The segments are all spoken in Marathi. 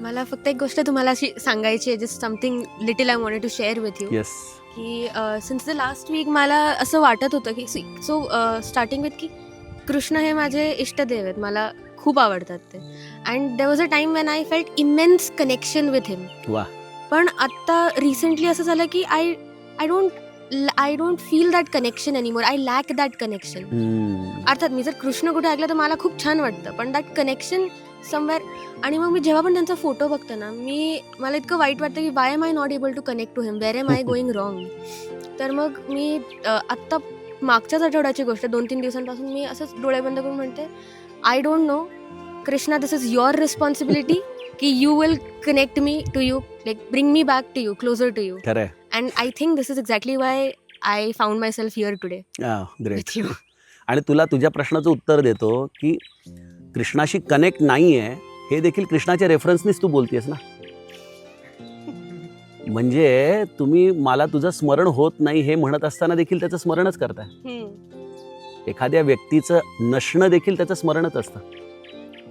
मला फक्त एक गोष्ट तुम्हाला अशी सांगायची आहे, just something little I wanted to share with you. Yes. की सिन्स द लास्ट वीक मला असं वाटत होतं की सो स्टार्टिंग विथ की कृष्ण हे माझे इष्टदेव आहेत, मला खूप आवडतात ते. And there was a time when I felt immense connection with him. वा. पण आत्ता रिसेंटली असं झालं की I don't feel that connection anymore. I lack that connection. अर्थात मी जर कृष्ण कुठे ऐकलं तर मला खूप छान वाटतं, पण दॅट कनेक्शन समवेअर. आणि मग मी जेव्हा पण त्यांचा फोटो बघते ना, मला इतकं वाईट वाटतं की why am I not able to connect to him, where am I going wrong. तर मग मी आत्ता मागच्याच आठवड्याची गोष्ट, 2-3 दिवसांपासून मी असंच डोळे बंद करून म्हणते, I don't know Krishna, this is your responsibility की you will connect me to you, like bring me back to you, closer to you. खरंय. And I think this is exactly why I found myself here today great. With you. आणि तुला तुझ्या प्रश्नाचं उत्तर देतो की कृष्णाशी कनेक्ट नाही आहे हे देखील कृष्णाच्या रेफरन्सनीच तू बोलतेस ना. म्हणजे तुम्ही मला तुझं स्मरण होत नाही हे म्हणत असताना देखील त्याचं स्मरणच करताय. एखाद्या व्यक्तीचं नसणं देखील त्याचं स्मरणच असतं.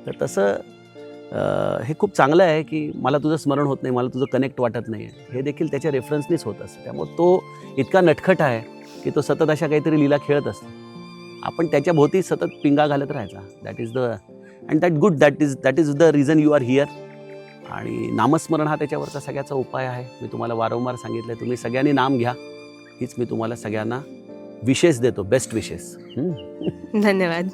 तर तसं हे खूप चांगलं आहे की मला तुझं स्मरण होत नाही, मला तुझं कनेक्ट वाटत नाही आहे, हे देखील त्याच्या रेफरन्सनीच होत असतं. त्यामुळे तो इतका नटखट आहे की तो सतत अशा काहीतरी लीला खेळत असतो. आपण त्याच्या भोवती सतत पिंगा घालत राहायचा. That is the and that good, that is the reason you are here. आणि नामस्मरण हा त्याच्यावरचा सगळ्याचा उपाय आहे. मी तुम्हाला वारंवार सांगितलं, तुम्ही सगळ्यांनी नाम घ्या, हीच मी तुम्हाला सगळ्यांना विशेष देतो, बेस्ट विशेस. धन्यवाद.